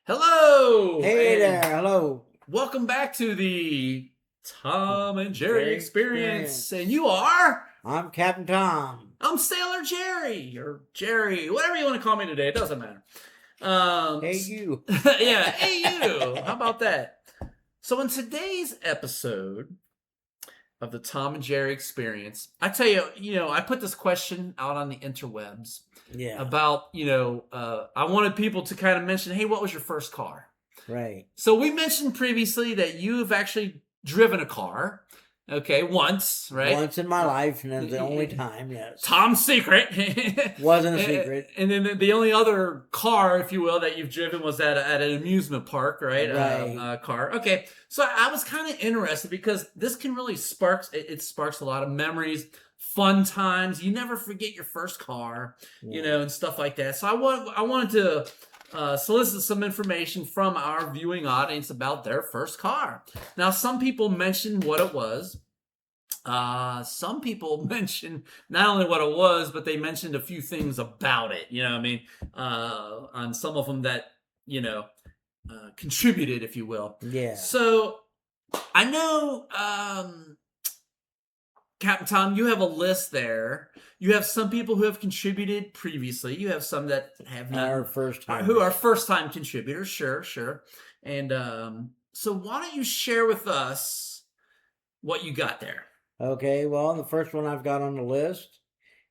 Hello! Hey and there, hello. welcome back to the Tom and Jerry Jerry Experience. Experience. And you are? I'm Captain Tom. I'm Sailor Jerry, or Jerry, whatever you want to call me today. It doesn't matter. Hey you. Yeah, hey you. How about that? So in today's episode of the Tom and Jerry Experience, I tell you, I put this question out on the interwebs Yeah, about, I wanted people to kind of mention, hey, what was your first car? right. So we mentioned previously that you've actually driven a car, okay, once, right? Once in my life, and it's the only time, yes. Tom's secret. Wasn't a secret. And then the only other car, if you will, that you've driven was at an amusement park, right? Right. Car. Okay, so I was kind of interested because this can really it sparks a lot of memories, fun times. You never forget your first car, Yeah. and stuff like that. So I wanted to solicit some information from our viewing audience about their first car. Now, some people mentioned what it was. Some people mentioned not only what it was, but they mentioned a few things about it. On some of them that contributed, if you will. Yeah. So I know, Captain Tom, you have a list there. You have some people who have contributed previously. You have some that have not. Our first time. Who are first-time contributors. Sure. And so why don't you share with us what you got there? Okay, well, the first one I've got on the list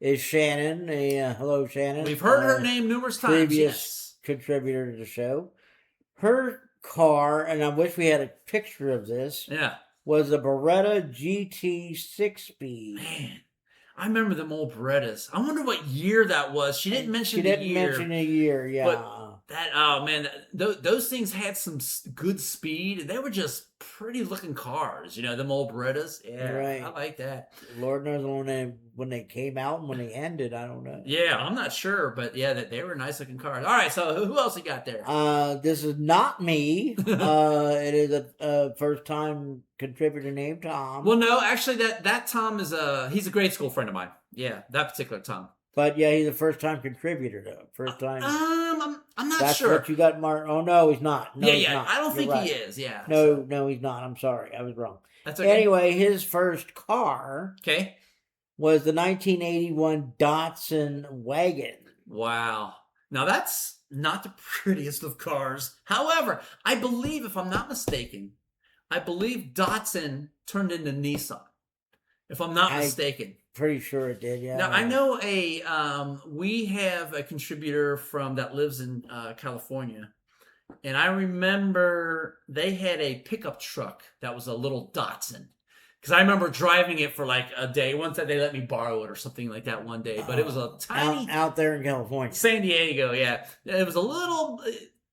is Shannon. Hello, Shannon. We've heard her name numerous times. Previous contributor to the show. Her car, and I wish we had a picture of this, Yeah. was a Beretta GT 6-speed. Man, I remember them old Berettas. I wonder what year that was. She didn't mention the year. She didn't mention a year, yeah. But those things had some good speed. They were just pretty looking cars, them old Berettas. Yeah, right. I like that. Lord knows when they came out and when they ended, I don't know. Yeah, I'm not sure, but yeah, they were nice looking cars. All right, so who else you got there? This is not me. It is a first time contributor named Tom. Well, no, actually, that Tom he's a grade school friend of mine. Yeah, that particular Tom. But yeah, he's a first time contributor though. First time. I'm not That's sure. what you got, Mark. Oh no, he's not. No, he's not. I don't think right. he is. Yeah. No, he's not. I'm sorry, I was wrong. That's okay. Anyway, his first car. Okay. Was the 1981 Datsun wagon. Wow. Now that's not the prettiest of cars. However, I believe, if I'm not mistaken, Datsun turned into Nissan. If I'm not mistaken. Pretty sure it did, yeah. Now, I know we have a contributor that lives in California. And I remember they had a pickup truck that was a little Datsun. Because I remember driving it for like a day. Once they let me borrow it or something like that one day. But it was a tiny... Out there in California. San Diego, yeah. It was a little...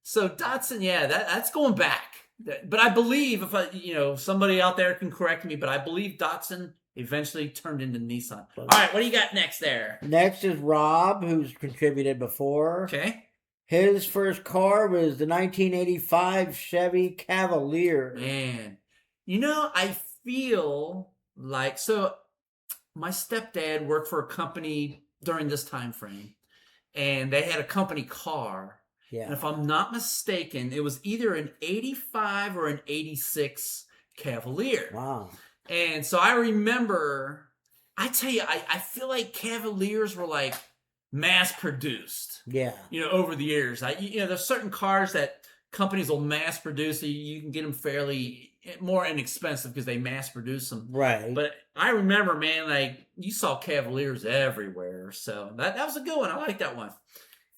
So Datsun, yeah, that's going back. But I believe, if somebody out there can correct me, but I believe Datsun eventually turned into Nissan. All right, what do you got next there? Next is Rob, who's contributed before. Okay. His first car was the 1985 Chevy Cavalier. Man, I feel like, so my stepdad worked for a company during this time frame, and they had a company car. Yeah. And if I'm not mistaken, it was either an 85 or an 86 Cavalier. Wow. And so I remember, I tell you, I feel like Cavaliers were like mass produced. Yeah. Over the years. There's certain cars that companies will mass produce. So you can get them fairly more inexpensive because they mass produce them. Right. But I remember, man, like you saw Cavaliers everywhere. So that was a good one. I like that one.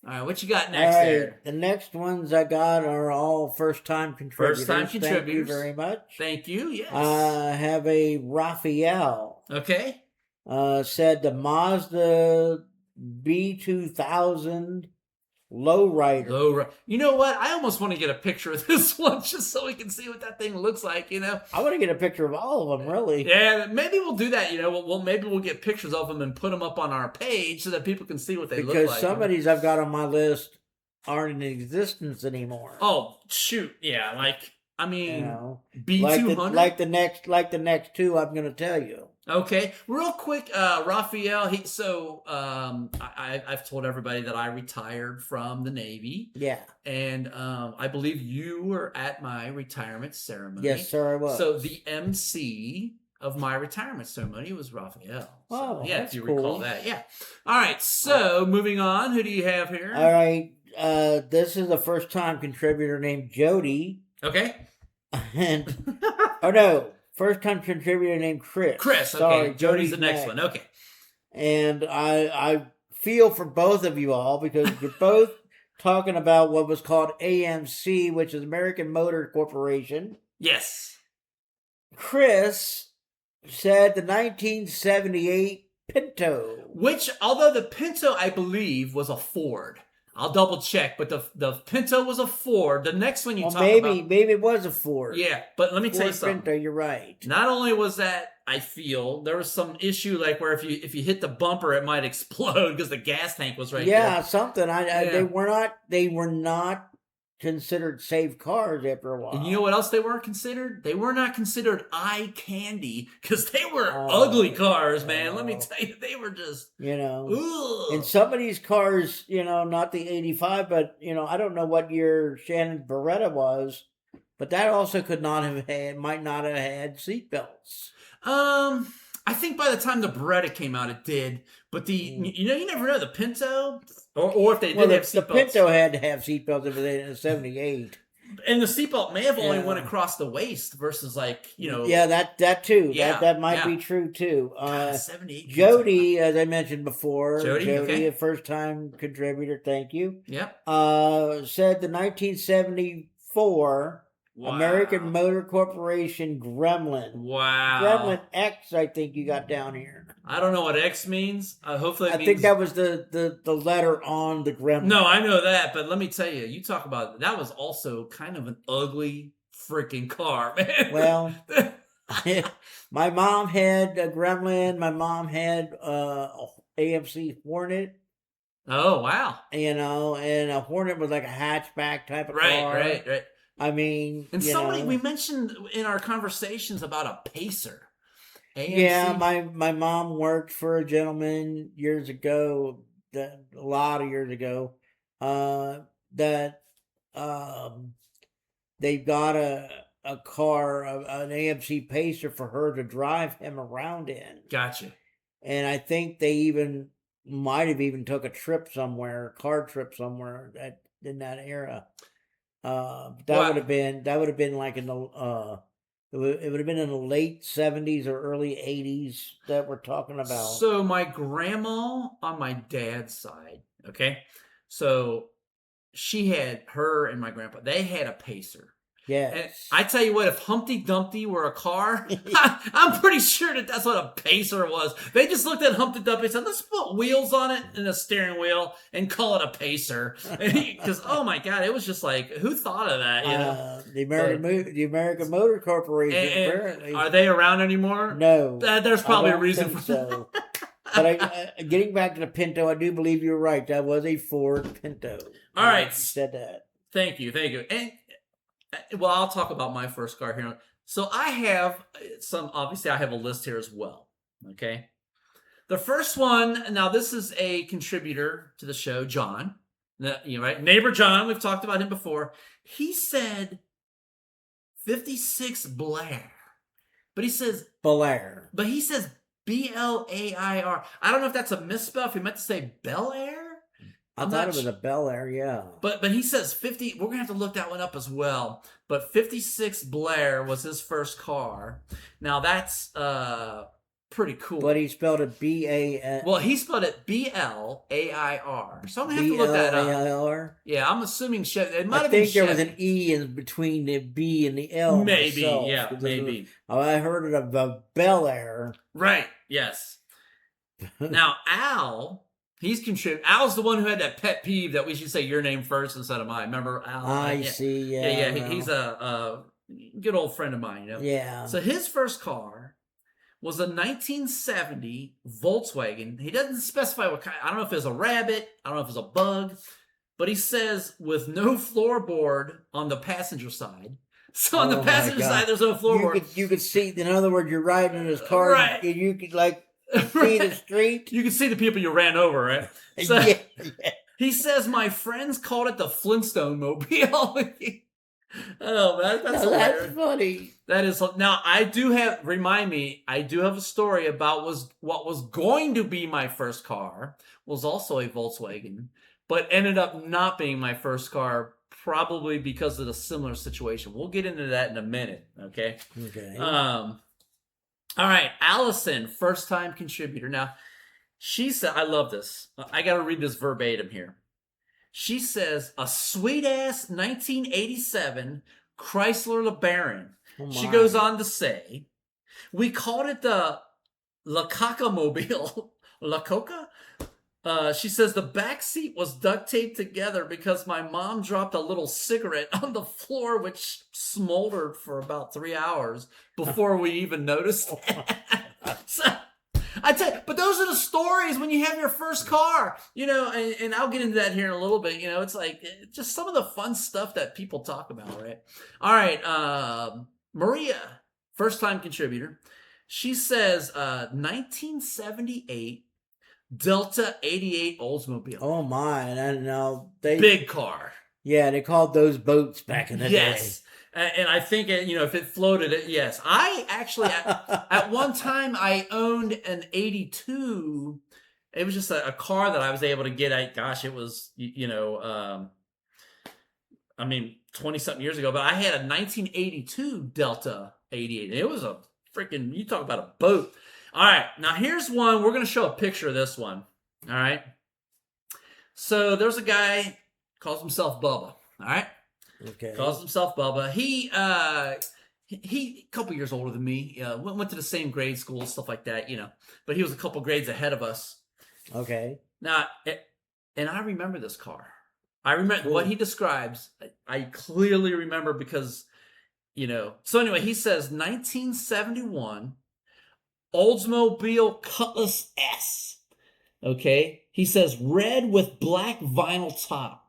All right, what you got next there? The next ones I got are all first-time contributors. First-time contributors. Thank you very much. Thank you, yes. I have a Raphael. Okay. Said the Mazda B2000 Lowrider. You know what? I almost want to get a picture of this one just so we can see what that thing looks like, I want to get a picture of all of them, really. Yeah, maybe we'll do that, maybe we'll get pictures of them and put them up on our page so that people can see what they look like. Because some of these I've got on my list aren't in existence anymore. Oh, shoot. Yeah, B200? Like the next two I'm going to tell you. Okay, real quick, Raphael. I've told everybody that I retired from the Navy, Yeah. and I believe you were at my retirement ceremony. Yes, sir, I was. So the MC of my retirement ceremony was Raphael. So, Oh, yeah, that's if you cool. recall that, yeah. All right, so moving on, who do you have here? All right. This is a first time contributor named Jody. Okay. And oh no, first time contributor named Chris. Chris. Okay. Sorry, Jody's the next one. Okay. And I feel for both of you all because you're both talking about what was called AMC, which is American Motor Corporation. Yes. Chris said the 1978 Pinto. Which, although the Pinto, I believe, was a Ford. I'll double check, but the Pinto was a Ford. The next one you talk about, maybe it was a Ford. Yeah, but let me tell you something. Pinto, you're right. Not only was that, I feel there was some issue like where if you hit the bumper, it might explode because the gas tank was right there. Yeah, something. They were not considered safe cars after a while. And you know what else they weren't considered? They were not considered eye candy because they were ugly cars, man. Let me tell you, they were just, ugh. And some of these cars, not the 85, but I don't know what year Shannon Beretta was, but that also might not have had seatbelts. I think by the time the Beretta came out, it did. But you never know, the Pinto, or if they did have seatbelts. The Pinto had to have seatbelts if they in a 78. And the seatbelt may have only went across the waist versus Yeah, that too. Yeah, that might be true too. God, 78. Jody, as I mentioned before, Jody, okay. A first time contributor, thank you. Yep. Said the 1974 American Motor Corporation Gremlin. Wow. Gremlin X, I think you got down here. I don't know what X means. Hopefully it means... I think that was the letter on the Gremlin. No, I know that, but let me tell you, you talk about... That was also kind of an ugly freaking car, man. Well, my mom had a Gremlin. My mom had AMC Hornet. Oh, wow. And a Hornet was like a hatchback type of car. Right. I mean, and we mentioned in our conversations about a Pacer. AMC. Yeah, my mom worked for a gentleman years ago, a lot of years ago, that they got a car, an AMC Pacer for her to drive him around in. Gotcha. And I think they might have even took a car trip somewhere in that era. That would have been like in the it would have been in the late 70s or early 80s that we're talking about. So my grandma on my dad's side, okay, so she had her and my grandpa. They had a Pacer. Yes. And I tell you what, if Humpty Dumpty were a car, I'm pretty sure that's what a Pacer was. They just looked at Humpty Dumpty and said, let's put wheels on it and a steering wheel and call it a Pacer. Because, oh my God, it was just like, who thought of that? The American Motor Corporation, apparently. Are they around anymore? No. There's probably a reason for so. But getting back to the Pinto, I do believe you're right. That was a Ford Pinto. All right. You said that. Thank you. And well, I'll talk about my first car here. So I have obviously I have a list here as well. Okay. The first one, now this is a contributor to the show, John. Right? Neighbor John, we've talked about him before. He said 56 Blair. But he says Blair. But he says Blair. I don't know if that's a misspell, if he meant to say Bel Air. I thought it was a Bel Air, yeah. But he says 50. We're gonna have to look that one up as well. But 56 Blair was his first car. Now that's pretty cool. But he spelled it B-A-N. Well, he spelled it B-L-A-I-R. So I'm gonna have to look that up. B-L-A-I-R. Yeah, I'm assuming Chevy. It might have been been Chevy. There was an E in between the B and the L. Maybe, myself, yeah, maybe. I heard of a Bel Air. Right. Yes. Now Al. He's contributed. Al's the one who had that pet peeve that we should say your name first instead of mine. Remember Al? I see. Yeah. He's a good old friend of mine. Yeah. So his first car was a 1970 Volkswagen. He doesn't specify what kind. I don't know if it was a Rabbit. I don't know if it was a Bug. But he says with no floorboard on the passenger side. So on the Oh, my passenger God. side, there's no floorboard. You could see. In other words, you're riding in his car, Right. and you could like see Right. the street. You can see the people you ran over, right? So Yeah. he says my friends called it the Flintstone Mobile. Oh man, that's Now, hilarious. that's funny. That is now. I do have. Remind me. I do have a story about what was going to be my first car was also a Volkswagen, but ended up not being my first car, probably because of a similar situation. We'll get into that in a minute. Okay. Okay. All right, Allison, first time contributor. Now, she said, I love this. I got to read this verbatim here. She says, a sweet ass 1987 Chrysler LeBaron. Oh, She my. goes on to say, we called it the La Coca Mobile. La Coca? She says the back seat was duct taped together because my mom dropped a little cigarette on the floor, which smoldered for about 3 hours before we even noticed. So, I tell you, but those are the stories when you have your first car, you know, and I'll get into that here in a little bit. You know, it's like just some of the fun stuff that people talk about, right? All right, Maria, first time contributor. She says 1978 Delta 88 Oldsmobile. Oh my! And now they Big car. Yeah, they called those boats back in the Yes. And I think, you know, if it floated, yes. I actually, at one time, I owned an 82. It was just a car that I was able to get. It was, you know, I mean, 20-something years ago. But I had a 1982 Delta 88. It was a freaking, you talk about a boat. All right. Now, here's one. We're going to show a picture of this one. All right. So there's a guy, calls himself Bubba. All right. Okay. Calls himself Bubba. He a couple years older than me. Went to the same grade school, stuff like that, you know. But he was a couple grades ahead of us. Okay. Now, and I remember this car. I remember what he describes. I clearly remember because, you know. So anyway, he says 1971 Oldsmobile Cutlass S. Okay. He says red with black vinyl top.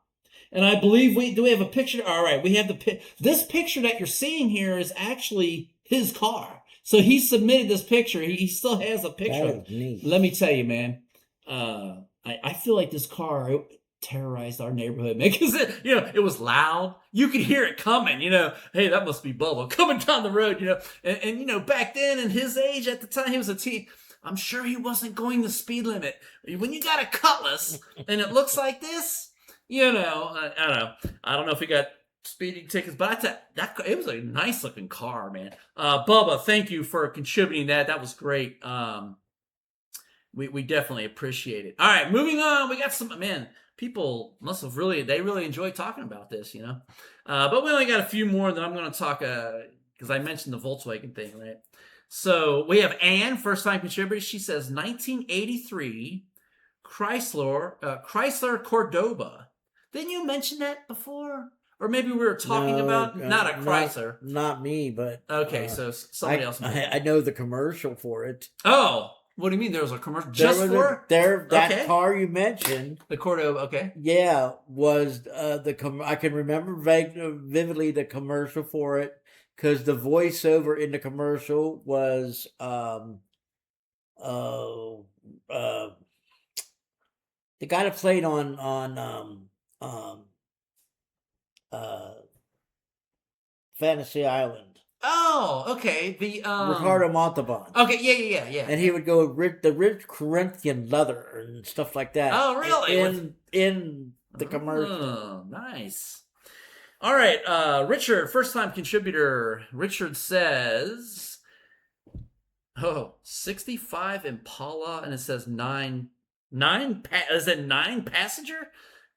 And I believe we have a picture. All right, we have this picture that you're seeing here is actually his car. So he submitted this picture. He still has a picture. That is neat. Let me tell you, man. I feel like this car terrorized our neighborhood, man, because it was loud. You could hear it coming. You know, hey, that must be Bubba coming down the road. You know, and you know, back then in his age at the time, he was a teen. I'm sure he wasn't going the speed limit. When you got a Cutlass and it looks like this. You know, I don't know. I don't know if he got speeding tickets, but that it was a nice looking car, man. Bubba, thank you for contributing that. That was great. We definitely appreciate it. All right, moving on. We got some, man, people they really enjoyed talking about this, you know. But we only got a few more that I'm going to talk, because I mentioned the Volkswagen thing, right? So we have Ann, first time contributor. She says 1983 Chrysler Cordoba. Didn't you mention that before? Or maybe we were talking about not a Chrysler. Not me, but okay, so somebody else. I know the commercial for it. Oh, what do you mean? There was a commercial just for that car you mentioned, the Cordoba? Okay, yeah, was I can remember vividly the commercial for it because the voiceover in the commercial was the guy that played on Fantasy Island. Oh, okay. The Ricardo Montalban. Okay, yeah. And he would go the rich Corinthian leather and stuff like that. Oh, really? In the commercial. Oh, nice. All right, Richard, first time contributor. Richard says, 65 Impala, and it says is it 9 passenger?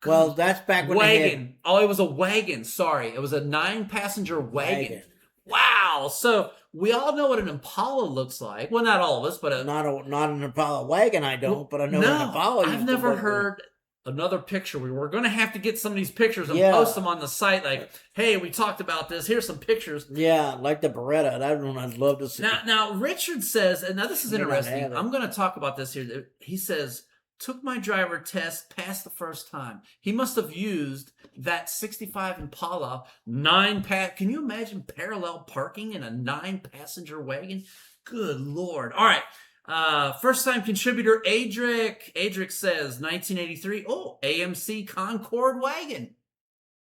Well, that's back when wagon. Oh, it was a wagon. Sorry, it was a 9-passenger wagon. Wow. So we all know what an Impala looks like. Well, not all of us, but not an Impala wagon. I don't, but I know an Impala. I've never heard another picture. We're going to have to get some of these pictures and post them on the site. Like, hey, we talked about this. Here's some pictures. Yeah, like the Beretta. That one I'd love to see. Now Richard says, and now this is interesting. I'm going to talk about this here. He says took my driver test, passed the first time. He must have used that 65 Impala, can you imagine parallel parking in a 9-passenger wagon? Good Lord. All right. First time contributor, Adric. Adric says 1983. Oh, AMC Concorde wagon.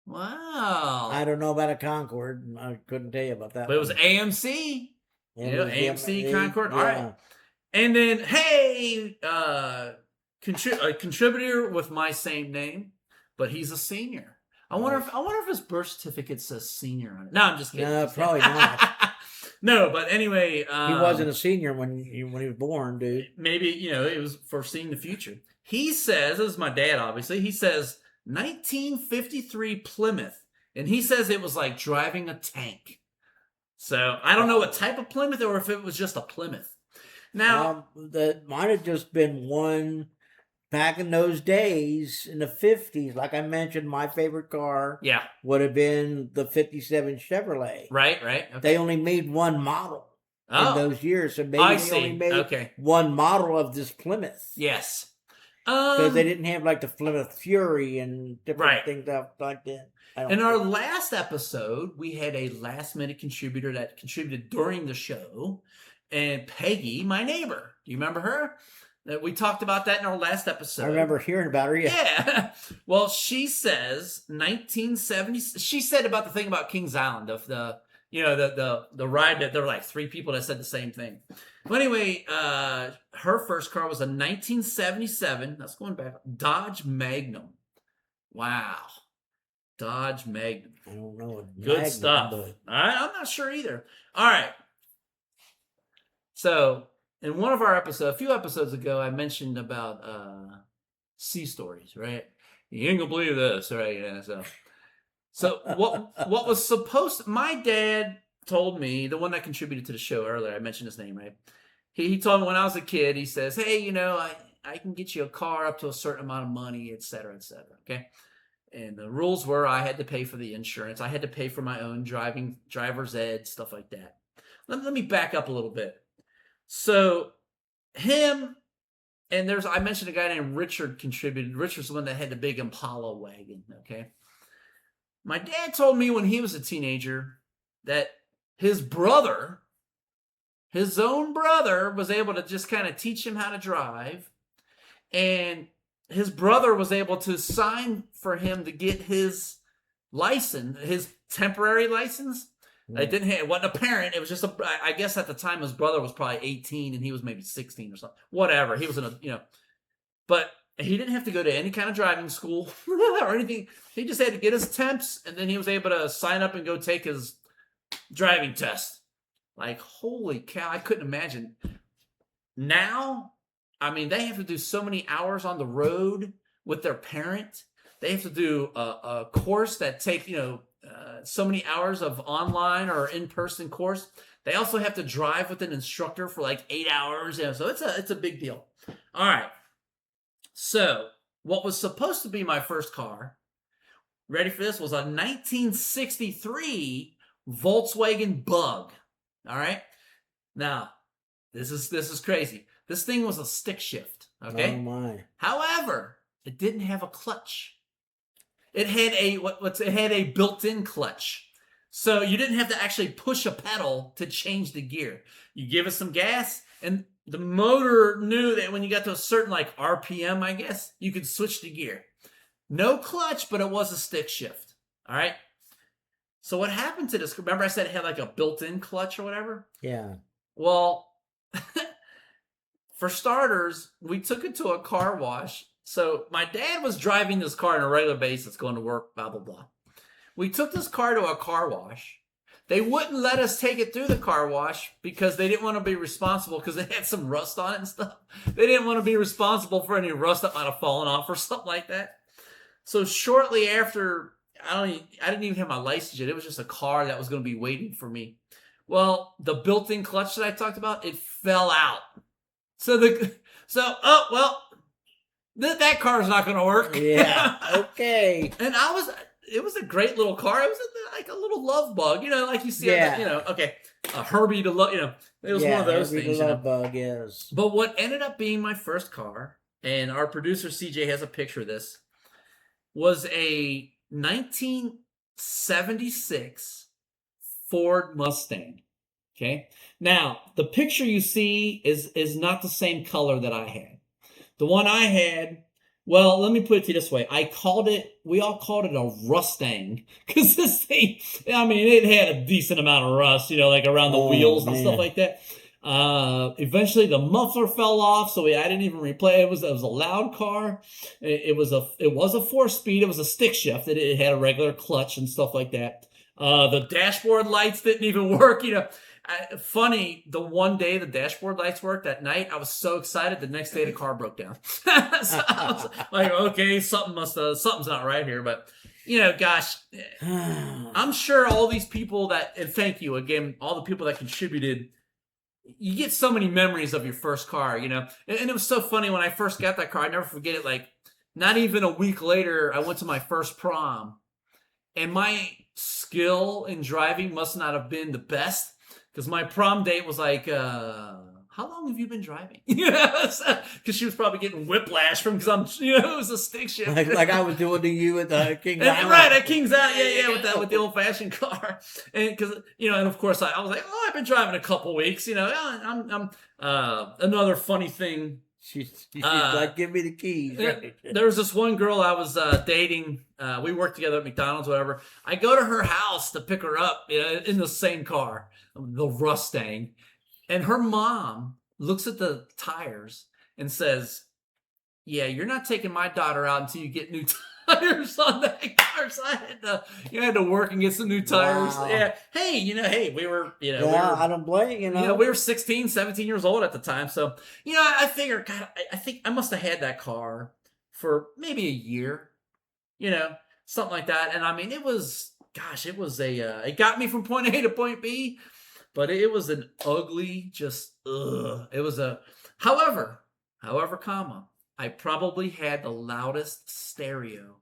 Wow. I don't know about a Concorde. I couldn't tell you about that. But it was one. AMC. It Yeah, was AMC Concorde. yeah. All right. And then, hey, a contributor with my same name, but he's a senior. I wonder if his birth certificate says senior on it. No, I'm just kidding. No, probably not. No, but anyway, He wasn't a senior when he was born, dude. Maybe it was foreseeing the future. He says, this is my dad, obviously. He says 1953 Plymouth, and he says it was like driving a tank. So I don't know what type of Plymouth or if it was just a Plymouth. Now, that might have just been one back in those days in the 50s. Like I mentioned, my favorite car would have been the 57 Chevrolet. Right. Okay. They only made one model in those years. So maybe they only made one model of this Plymouth. Yes. Because they didn't have like the Plymouth Fury and different things like that. In our last episode, we had a last-minute contributor that contributed during the show. And Peggy, my neighbor. Do you remember her? We talked about that in our last episode. I remember hearing about her, yeah. Well, she says 1970. She said about the thing about Kings Island, the ride that there were like 3 people that said the same thing. But anyway, her first car was a 1977. That's going back. Dodge Magnum. Wow. Dodge Magnum. I don't know. Good stuff. I'm not sure either. All right. So, in one of our episodes, a few episodes ago, I mentioned about sea stories, right? You ain't gonna believe this, right? Yeah, so what was supposed to, my dad told me, the one that contributed to the show earlier, I mentioned his name, right? He told me when I was a kid, he says, hey, I can get you a car up to a certain amount of money, et cetera, okay? And the rules were I had to pay for the insurance. I had to pay for my own driver's ed, stuff like that. Let me back up a little bit. So him, and I mentioned a guy named Richard contributed. Richard's the one that had the big Impala wagon, okay? My dad told me when he was a teenager that his own brother, was able to just kind of teach him how to drive. And his brother was able to sign for him to get his license, his temporary license. It wasn't a parent. It was just I guess at the time his brother was probably 18 and he was maybe 16 or something. Whatever. He was but he didn't have to go to any kind of driving school or anything. He just had to get his temps and then he was able to sign up and go take his driving test. Like, holy cow, I couldn't imagine. Now, I mean, they have to do so many hours on the road with their parent. They have to do a course that takes, so many hours of online or in-person course. They also have to drive with an instructor for like 8 hours. So it's a big deal. All right. So what was supposed to be my first car, ready for this, was a 1963 Volkswagen Bug. All right. Now, this is crazy. This thing was a stick shift. Okay. Oh my. However, it didn't have a clutch. It had a built-in clutch. So you didn't have to actually push a pedal to change the gear. You give it some gas, and the motor knew that when you got to a certain like RPM, I guess, you could switch the gear. No clutch, but it was a stick shift. All right. So what happened to this? Remember I said it had like a built-in clutch or whatever? Yeah. Well, for starters, we took it to a car wash. So my dad was driving this car on a regular basis, going to work, blah, blah, blah. We took this car to a car wash. They wouldn't let us take it through the car wash because they didn't want to be responsible because it had some rust on it and stuff. They didn't want to be responsible for any rust that might have fallen off or something like that. So shortly after, I didn't even have my license yet. It was just a car that was going to be waiting for me. Well, the built-in clutch that I talked about, it fell out. That car is not going to work. Yeah. Okay. And it was a great little car. It was like a little love bug, like you see. Yeah. A Herbie to love, it was one of those Herbie things. The love bug, yes. But what ended up being my first car and our producer CJ has a picture of this, was a 1976 Ford Mustang. Okay. Now, the picture you see is not the same color that I had. The one I had, well, let me put it to you this way. We all called it a Rustang. Because this thing, I mean, it had a decent amount of rust, like around the wheels and stuff like that. Eventually the muffler fell off, so I didn't even replay it. It was a loud car. It was a 4-speed. It was a stick shift. It had a regular clutch and stuff like that. The dashboard lights didn't even work, Funny, the one day the dashboard lights worked, that night I was so excited. The next day the car broke down. So I was like, okay, something's not right here. But gosh, I'm sure all these people and thank you again, all the people that contributed. You get so many memories of your first car, and it was so funny when I first got that car. I never forget it. Like, not even a week later, I went to my first prom, and my skill in driving must not have been the best. Because my prom date was like, how long have you been driving? Because she was probably getting whiplash from, because it was a stick shift. Like I was doing to you at the Kings Island. Right, at Kings Island, with the old-fashioned car. And because, and of course I was like, oh, I've been driving a couple weeks, I'm another funny thing. She's like, give me the keys. Right? There was this one girl I was dating. We worked together at McDonald's, whatever. I go to her house to pick her up in the same car, the Rustang. And her mom looks at the tires and says, yeah, you're not taking my daughter out until you get new tires on that car. So I had to work and get some new tires. Wow. Yeah. Hey, we were, I don't blame you. We were 16, 17 years old at the time. So, I figured, God, I think I must have had that car for maybe a year, something like that. And I mean, it was it got me from point A to point B, but it was an ugly, it was however, I probably had the loudest stereo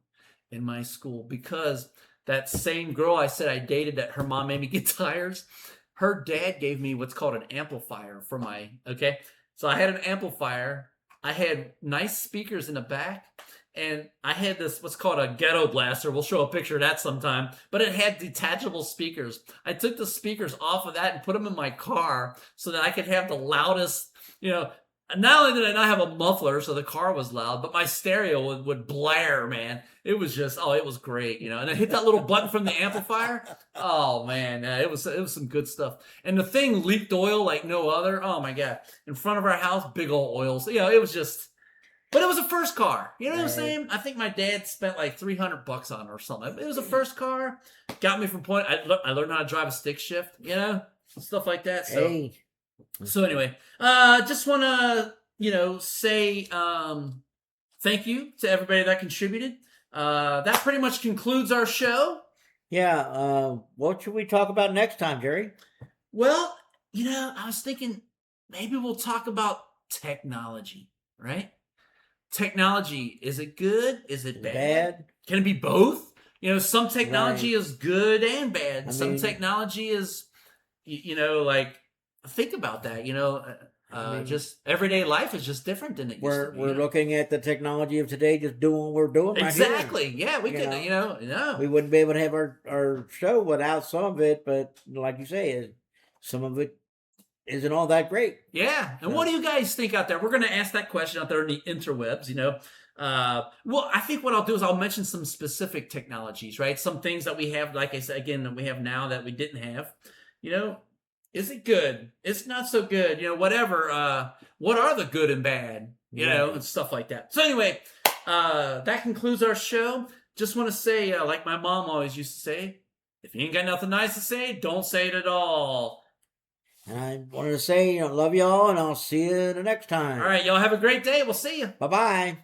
in my school, because that same girl I said I dated that her mom made me get tires, her dad gave me what's called an amplifier for okay? So I had an amplifier. I had nice speakers in the back, and I had this, what's called a ghetto blaster. We'll show a picture of that sometime. But it had detachable speakers. I took the speakers off of that and put them in my car so that I could have the loudest, not only did I not have a muffler, so the car was loud, but my stereo would blare, man. It was just, it was great, And I hit that little button from the amplifier. Oh, man, it was some good stuff. And the thing leaked oil like no other. Oh, my God. In front of our house, big old oils. It was just, but it was a first car. You know what I'm saying? I think my dad spent like $300 on it or something. It was a first car. Got me from point. I learned how to drive a stick shift, stuff like that. So. Hey. So anyway, just want to, say thank you to everybody that contributed. That pretty much concludes our show. Yeah. What should we talk about next time, Jerry? Well, I was thinking maybe we'll talk about technology, right? Technology, is it good? Is it bad? Can it be both? Some technology is good and bad. Some technology is, like, think about that. Just everyday life is just different than it used to be. We're looking at the technology of today, just doing what we're doing. Exactly. Right here. Yeah, we could. We wouldn't be able to have our show without some of it, but like you say, some of it isn't all that great. Yeah. And what do you guys think out there? We're going to ask that question out there in the interwebs. Well, I think what I'll do is I'll mention some specific technologies, right? Some things that we have, like I said, again, that we have now that we didn't have. Is it good? It's not so good. Whatever. What are the good and bad? And stuff like that. So anyway, that concludes our show. Just want to say, like my mom always used to say, if you ain't got nothing nice to say, don't say it at all. I wanted to say, love y'all, and I'll see you the next time. All right, y'all have a great day. We'll see you. Bye-bye.